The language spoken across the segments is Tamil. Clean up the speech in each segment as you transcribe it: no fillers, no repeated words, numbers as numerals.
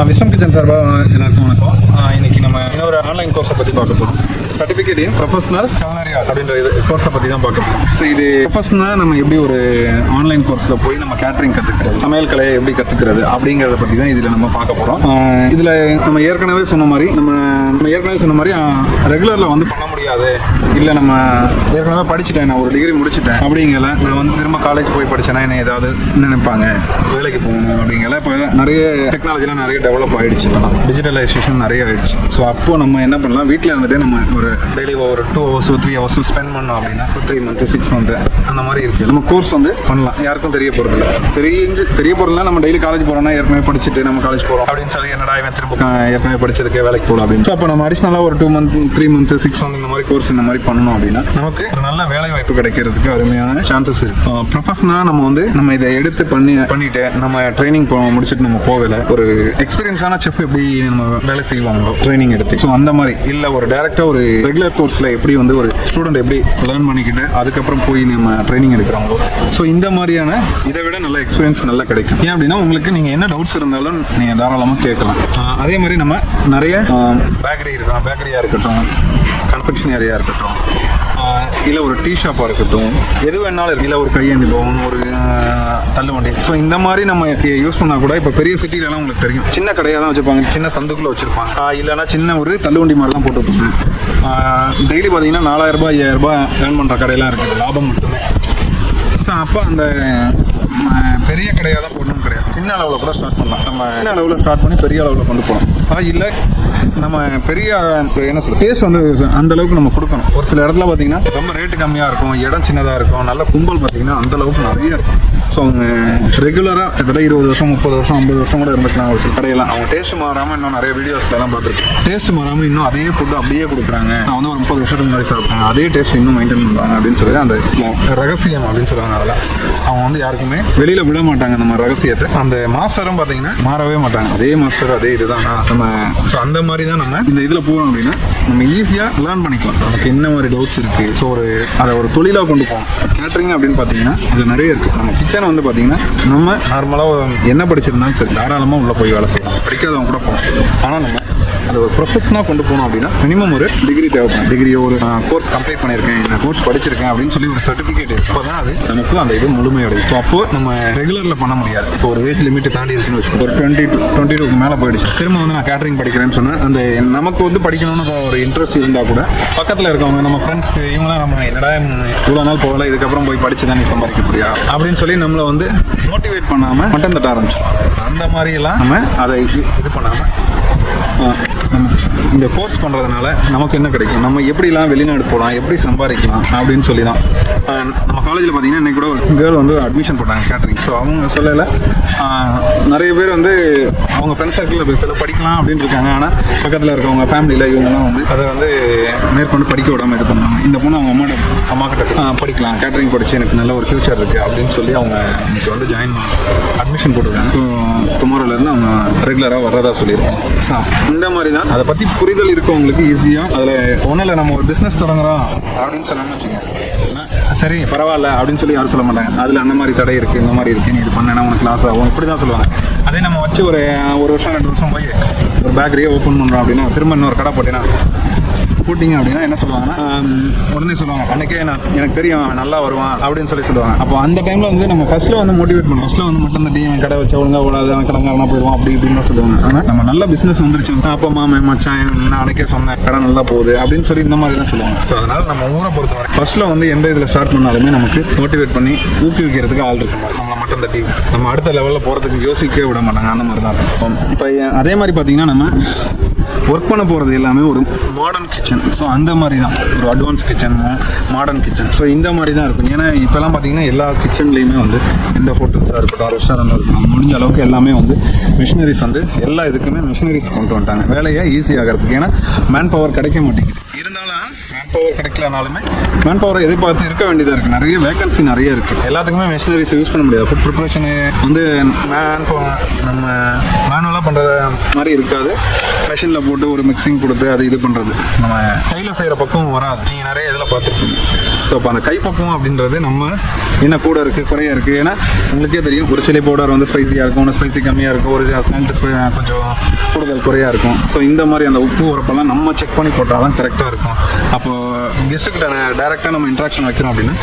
விஸ்வம் கிச்சன் சார்பாக எல்லாருக்கும் வணக்கம். இன்னைக்கு நம்ம இன்னொரு ஆன்லைன் கோர்ஸை பற்றி பார்க்க போகிறோம். Certificate in professional culinary art அப்படின்ற கோர்ஸை பற்றி தான் பார்க்க போகிறோம். ஸோ இது ப்ரொஃபஷனலாக நம்ம எப்படி ஒரு ஆன்லைன் கோர்ஸில் போய் நம்ம கேட்டரிங் கற்றுக்கிறது, சமையல் கலையை எப்படி கற்றுக்கிறது அப்படிங்கிறத பற்றி தான் இதில் நம்ம பார்க்க போகிறோம். இதில் நம்ம ஏற்கனவே சொன்ன மாதிரி ரெகுலரில் வந்து பண்ண முடியாது, இல்லை நம்ம ஏற்கனவே படிச்சுட்டேன், நான் ஒரு டிகிரி முடிச்சுட்டேன் அப்படிங்கல, நான் வந்து திரும்ப காலேஜ் போய் படித்தேன்னா என்ன ஏதாவது நினைப்பாங்க, வேலைக்கு போகணும் அப்படிங்கல. இப்போ நிறைய டெக்னாலஜிலாம் நிறைய டெவலப் ஆகிடுச்சு, டிஜிட்டலைசேஷன் நிறைய ஆகிடுச்சு. ஸோ அப்போ நம்ம என்ன பண்ணலாம், வீட்டில் இருந்துட்டு நம்ம ஒரு டெய்லி ஒரு 2 hours 3 hours ஸ்பெண்ட் பண்ணோம் அப்படின்னா 3 months 6 months அந்த மாதிரி இருக்குது. நம்ம கோர்ஸ் வந்து பண்ணலாம், யாருக்கும் தெரிய போகிறதில்ல. தெரிய போகிறதுல நம்ம டெய்லி காலேஜ் போகிறோம்னா ஏற்கனவே படிச்சுட்டு நம்ம காலேஜ் போகிறோம் அப்படின்னு சொல்லி என்னடா இவன் திரும்ப ஏற்கனவே படிச்சதுக்கே வேலைக்கு போகலாம் அப்படின்னு. ஸோ அப்போ நம்ம அடிஷ்னலாக ஒரு 2 months 3 months 6 months இந்த மாதிரி கோர்ஸ் இந்த மாதிரி பண்ணணும் அப்படின்னா நமக்கு ஒரு நல்ல வேலை வாய்ப்பு கிடைக்கிறதுக்கு அருமையான சான்சஸ் இருக்கு. ப்ரொஃபஷனலாக நம்ம இதை எடுத்து பண்ணிட்டு நம்ம ட்ரைனிங் முடிச்சுட்டு நம்ம போகல, ஒரு எக்ஸ்பீரியன்ஸான செஃப் எப்படி நம்ம வேலை செய்வாங்களோ ட்ரைனிங் எடுத்து, ஸோ அந்த மாதிரி இல்லை ஒரு டேரெக்டாக ஒரு ரெகுலர் கோர்ஸில் எப்படி வந்து ஒரு ஸ்டூடெண்ட் எப்படி லேர்ன் பண்ணிக்கிட்டு அதுக்கப்புறம் போய் நம்ம ட்ரைனிங் எடுக்கிறாங்களோ, ஸோ இந்த மாதிரியான இதை விட நல்ல எக்ஸ்பீரியன்ஸ் நல்லா கிடைக்கும். ஏன் அப்படின்னா உங்களுக்கு நீங்கள் என்ன டவுட்ஸ் இருந்தாலும் நீங்கள் தாராளமாக கேட்கலாம். அதே மாதிரி நம்ம நிறைய பேக்கரியாக இருக்கட்டும், கன்ஃபெக்ஷனரியாக இருக்கட்டும், இல்லை ஒரு டீ ஷாப்பாக இருக்கட்டும், எது வேணாலும் இருக்கு, இல்லை ஒரு கையேந்தி போகும், ஒரு தள்ளுவண்டி, ஸோ இந்த மாதிரி நம்ம யூஸ் பண்ணால் கூட இப்போ பெரிய சிட்டிலலாம் உங்களுக்கு தெரியும், சின்ன கடையாக தான் வச்சுருப்பாங்க, சின்ன சந்துக்குள்ளே வச்சுருப்பாங்க, இல்லைனா சின்ன ஒரு தள்ளுவண்டி மாதிரி தான் போட்டுருப்பாங்க. டெய்லி பார்த்தீங்கன்னா 4000 5000 ஏர்ன் பண்ணுற கடையெல்லாம் இருக்குது, லாபம் மட்டுமே. ஸோ அப்போ அந்த பெரிய கடையாக தான் போடணும்னு கிடையாது, சின்ன அளவில் கூட ஸ்டார்ட் பண்ணலாம். நம்ம சின்ன அளவில் ஸ்டார்ட் பண்ணி பெரிய அளவில் கொண்டு போகலாம். இல்லை நம்ம பெரிய என்ன சொல்ல டேஸ்ட் வந்து அந்த அளவுக்கு நம்ம கொடுக்கணும். ஒரு சில இடத்துல பார்த்தீங்கன்னா ரொம்ப ரேட்டு கம்மியாக இருக்கும், இடம் சின்னதாக இருக்கும், நல்ல கும்பல் பார்த்தீங்கன்னா அந்த அளவுக்கு நிறைய இருக்கும். ஸோ அவங்க ரெகுலராக கிட்டத்தட்ட 20 வருஷம் 30 வருஷம் 50 வருஷம் கூட இருந்துக்கலாம். ஒரு சில கடையெல்லாம் அவங்க டேஸ்ட் மாறாமல் இன்னும் நிறைய வீடியோஸ்லாம் பார்த்துருக்கேன், டேஸ்ட் மாறாமல் இன்னும் அதே ஃபுட்டு அப்படியே கொடுக்குறாங்க. நான் வந்து ஒரு 30 வருஷத்துக்கு முன்னாடி சாப்பிட்டேன், அதே டேஸ்ட் இன்னும் மெயின்டைன் பண்ணுறாங்க அப்படின்னு சொல்லி அந்த ரகசியம் அப்படின்னு சொல்லுவாங்க. அதெல்லாம் அவங்க வந்து யாருக்குமே வெளியில் விட மாட்டாங்க நம்ம ரகசியத்தை. அந்த மாஸ்டரும் பார்த்தீங்கன்னா மாறவே மாட்டாங்க, அதே மாஸ்டர் அதே இதுதான் நம்ம. ஸோ அந்த மாதிரி தான் நம்ம இந்த இதில் போகிறோம் அப்படின்னா நம்ம ஈஸியாக லேர்ன் பண்ணிக்கலாம், நமக்கு என்ன மாதிரி டவுட்ஸ் இருக்குது. ஸோ அதை ஒரு தொழிலாக கொண்டு போகணும். கேட்டரிங் அப்படின்னு பார்த்தீங்கன்னா அது நிறைய இருக்குது. நம்ம கிச்சனை வந்து பார்த்தீங்கன்னா நம்ம நார்மலாக என்ன படிச்சிருந்தாலும் சரி தாராளமாக உள்ளே போய் வேலை செய்யலாம், படிக்காதவங்க கூட போகணும். ஆனால் நம்ம அதை ஒரு ப்ரொஃபஷனாக கொண்டு போகணும் அப்படின்னா மினிமம் ஒரு டிகிரி தேவைப்படும். டிகிரி ஒரு கோர்ஸ் கம்ப்ளீட் பண்ணியிருக்கேன், இந்த கோர்ஸ் படிச்சிருக்கேன் அப்படின்னு சொல்லி ஒரு சர்டிஃபிகேட் இப்போ தான் அது நமக்கு அந்த இது முழுமையடையும். ஸோ அப்போ நம்ம ரெகுலரில் பண்ண முடியாது. இப்போ ஒரு ஏஜ் லிமிட் தாண்டிடுச்சுன்னு வச்சுக்கோ, ஒரு 22 மேலே போயிடுச்சு, திரும்ப வந்து நான் கேட்டரிங் படிக்கிறேன்னு சொன்னேன். அந்த நமக்கு வந்து படிக்கணும்னு ஒரு இன்ட்ரெஸ்ட் இருந்தால் கூட பக்கத்தில் இருக்கவங்க நம்ம ஃப்ரெண்ட்ஸ் இவங்களாம் நம்ம என்னடா இவ்வளோ நாள் போகல, இதுக்கப்புறம் போய் படிச்சு தான் நீ சம்பாதிக்க முடியா அப்படின்னு சொல்லி நம்மளை வந்து மோட்டிவேட் பண்ணாமல் மட்டம் தட்ட ஆரம்பிச்சோம். அந்த மாதிரியெல்லாம் நம்ம அதை இது பண்ணாமல் இந்த கோர்ஸ் பண்ணுறதுனால நமக்கு என்ன கிடைக்கும், நம்ம எப்படிலாம் வெளிநாடு போகலாம், எப்படி சம்பாதிக்கலாம் அப்படின்னு சொல்லி தான். நம்ம காலேஜில் பார்த்தீங்கன்னா இன்றைக்கி கூட ஒரு கேர்ள் வந்து அட்மிஷன் போட்டாங்க கேட்டரிங். ஸோ அவங்க சொல்லலை, நிறைய பேர் வந்து அவங்க ஃப்ரெண்ட்ஸ் சர்க்கிளில் பேசல படிக்கலாம் அப்படின்னு இருக்காங்க. ஆனால் பக்கத்தில் இருக்கவங்க ஃபேமிலியில் இவங்கெல்லாம் வந்து அதை வந்து மேற்கொண்டு படிக்க விடாமல் இது பண்ணாங்க. இந்த பொண்ணு அவங்க அம்மாக்கிட்ட படிக்கலாம், கேட்டரிங் படித்து எனக்கு நல்ல ஒரு ஃப்யூச்சர் இருக்குது அப்படின்னு சொல்லி அவங்க இன்னைக்கு வந்து அட்மிஷன் போட்டிருக்காங்க. ஸோ டுமாரோலேருந்து அவங்க ரெகுலராக வர்றதா சொல்லியிருக்காங்க. ஸோ இந்த மாதிரி தான் அதை பற்றி புரிதல் இருக்கவங்களுக்கு ஈஸியாக அதில் ஒன்றும் இல்லை, நம்ம ஒரு பிஸ்னஸ் தொடங்குறோம் அப்படின்னு சொன்னோம்னு வச்சுக்கோங்க, சரி பரவாயில்ல அப்படின்னு சொல்லி யாரும் சொல்ல மாட்டாங்க. அதில் அந்த மாதிரி தடை இருக்குது, இந்த மாதிரி இருக்குது, நீ இது பண்ணேன்னா உனக்கு லாஸ் ஆகும், இப்படி தான் சொல்லுவாங்க. அதே நம்ம வச்சு ஒரு வருஷம் 2 வருஷம் போய் ஒரு பேக்கரியே ஓப்பன் பண்ணுறோம் அப்படின்னா, திரும்ப இன்னொரு கடை போட்டிங்க அப்படின்னா என்ன சொல்லுவாங்கன்னா, உடனே சொல்லுவாங்க அன்றைக்கே எனக்கு தெரியும் நல்லா வருவான் அப்படின்னு சொல்லுவாங்க. அப்போ அந்த டைமில் வந்து நம்ம ஃபஸ்ட்டில் வந்து மோட்டிவேட் பண்ணுவோம், ஃபஸ்ட்டில் வந்து மட்டும் இந்த டீம் கடை வச்சு ஒழுங்காக ஓடாது, அவன் கடங்காரனா போயிடுவான் அப்படி இப்படின்னு சொல்லுவாங்க. ஆனால் நம்ம நல்ல பிஸ்னஸ் வந்துருச்சு, அப்போ மாமன் மச்சான் நான் அன்றைக்கே சொன்னேன் கடை நல்லா போகுது அப்படின்னு சொல்லி இந்த மாதிரி தான் சொல்லுவாங்க. ஸோ அதனால் நம்ம ஊரை பொறுத்தவரை ஃபஸ்ட்டில் வந்து எந்த இதில் ஸ்டார்ட் பண்ணாலுமே நமக்கு மோட்டிவேட் பண்ணி ஊக்குவிக்கிறதுக்கு ஆள் இருக்கும். நம்மளை மட்டும் தட்டி நம்ம அடுத்த லெவலில் போகிறதுக்கு யோசிக்கவே விட மாட்டாங்க. அந்த மாதிரி தான் இருக்கும். இப்போ அதே மாதிரி பார்த்தீங்கன்னா நம்ம ஒர்க் பண்ண போகிறது எல்லாமே ஒரு மாடர்ன் கிச்சன். ஸோ அந்த மாதிரி தான் ஒரு advance kitchen, modern kitchen. So இந்த மாதிரி தான் இருக்கும். ஏன்னா இப்போலாம் பார்த்தீங்கன்னா எல்லா கிச்சன்லேயுமே வந்து எந்த ஹோட்டல்ஸாக இருக்கட்டும், ரெஸ்டாரண்டாக இருக்கட்டும், முடிஞ்ச அளவுக்கு எல்லாமே வந்து மிஷினரிஸ் வந்து எல்லா இதுக்குமே மிஷினரிஸ் கொண்டு வந்துட்டாங்க வேலையை ஈஸி ஆகிறதுக்கு. ஏன்னா மேன் பவர் கிடைக்க மாட்டேங்குது, இருந்தாலும் மேன் பவர் கிடைக்கலனாலுமே மேன் பவரை எதிர்பார்த்து இருக்க வேண்டியதாக இருக்குது. நிறைய வேகன்சி நிறைய இருக்குது. எல்லாத்துக்குமே மெஷினரிஸ் யூஸ் பண்ண முடியாது. ஃபுட் ப்ரிப்பரேஷனு வந்து நம்ம மேனுவலாக பண்ணுற மாதிரி இருக்காது. மெஷினில் போட்டு ஒரு மிக்சிங் கொடுத்து அது இது பண்ணுறது நம்ம கையில் செய்கிற பக்கம் வராது. நீங்கள் நிறைய இதில் பார்த்துருக்கீங்க. ஸோ அப்போ அந்த கைப்பக்குவம் அப்படின்றது நம்ம என்ன கூட இருக்குது குறையாக இருக்குது. ஏன்னா உங்களுக்கே தெரியும், ஒரு சில்லி பவுடர் வந்து ஸ்பைசியாக இருக்கும், ஒன்று ஸ்பைசி கம்மியாக இருக்கும், ஒரு சால்ட் கொஞ்சம் கூடுதல் குறையாக இருக்கும். ஸோ இந்த மாதிரி அந்த உப்பு உரப்பெல்லாம் நம்ம செக் பண்ணி போட்டால் தான் கரெக்டாக இருக்கும். அப்போது கெஸ்ட்டுக்கிட்ட டேரெக்டாக நம்ம இன்ட்ராக்ஷன் வைக்கிறோம் அப்படின்னா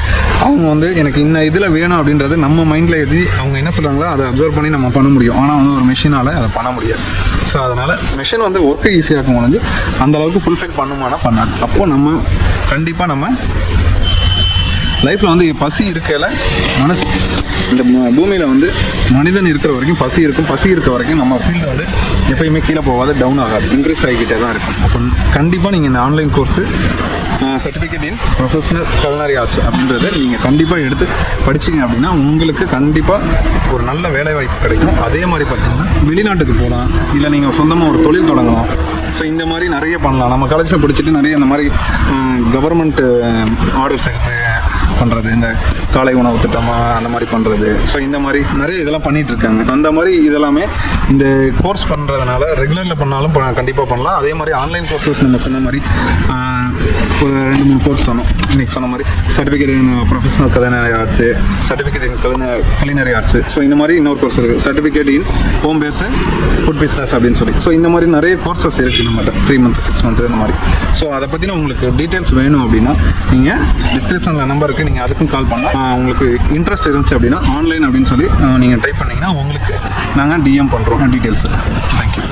அவங்க வந்து எனக்கு இன்னும் இதில் வேணும் அப்படின்றது நம்ம மைண்டில் எது அவங்க என்ன சொல்கிறாங்களோ அதை அப்சர்வ் பண்ணி நம்ம பண்ண முடியும். ஆனால் வந்து ஒரு மிஷினால் அதை பண்ண முடியாது. ஸோ அதனால் மிஷின் வந்து ஒர்க்கு ஈஸியாக இருக்கும், முடிஞ்சு அந்தளவுக்கு ஃபுல்ஃபில் பண்ணுமானா பண்ணாது. அப்போது நம்ம கண்டிப்பாக நம்ம லைஃப்பில் வந்து பசி இருக்கல மனசு இந்த பூமியில் வந்து மனிதன் இருக்கிற வரைக்கும் பசி இருக்கும். பசி இருக்க வரைக்கும் நம்ம ஃபீல்டு வந்து எப்பயுமே கீழே போகாது, டவுன் ஆகாது, இன்க்ரீஸ் ஆகிக்கிட்டே தான் இருக்கும். அப்போ கண்டிப்பாக நீங்கள் இந்த online course certificate in professional culinary arts அப்படின்றத நீங்கள் கண்டிப்பாக எடுத்து படிச்சிங்க அப்படின்னா உங்களுக்கு கண்டிப்பாக ஒரு நல்ல வேலைவாய்ப்பு கிடைக்கும். அதே மாதிரி பார்த்தீங்கன்னா வெளிநாட்டுக்கு போகலாம், இல்லை நீங்கள் சொந்தமாக ஒரு தொழில் தொடங்கலாம். ஸோ இந்த மாதிரி நிறைய பண்ணலாம். நம்ம காலேஜில் படிச்சுட்டு நிறைய இந்த மாதிரி கவர்மெண்ட் ஆர்டர்ஸ் எடுத்து பண்ணுறது, இந்த காலை உணவு திட்டமாக அந்த மாதிரி பண்ணுறது. ஸோ இந்த மாதிரி நிறைய இதெல்லாம் பண்ணிகிட்டு இருக்காங்க. அந்த மாதிரி இதெல்லாமே இந்த கோர்ஸ் பண்ணுறதுனால ரெகுலரில் பண்ணாலும் கண்டிப்பாக பண்ணலாம். அதே மாதிரி ஆன்லைன் கோர்சஸ் நம்ம சொன்ன மாதிரி ஒரு 2-3 கோர்ஸ் சொன்னோம் இன்றைக்கி சொன்ன மாதிரி. Certificate in professional culinary arts, certificate in culinary arts. So இந்த மாதிரி இன்னொரு கோர்ஸ் இருக்குது, certificate in home based food business அப்படின்னு சொல்லி. ஸோ இந்த மாதிரி நிறைய கோர்சஸ் இருக்குது நம்மகிட்ட, 3 months 6 months இந்த மாதிரி. ஸோ அதை பற்றின உங்களுக்கு டீட்டெயில்ஸ் வேணும் அப்படின்னா நீங்கள் டிஸ்கிரிப்ஷனில் நம்பர் இருக்குது, நீங்கள் அதுக்கும் கால் பண்ணலாம். உங்களுக்கு இன்ட்ரெஸ்ட் இருந்துச்சு அப்படின்னா ஆன்லைன் அப்படின்னு சொல்லி நீங்கள் டைப் பண்ணிங்கன்னா உங்களுக்கு நாங்கள் டிஎம் பண்ணுறோம் டீட்டெயில்ஸு. தேங்க்யூ.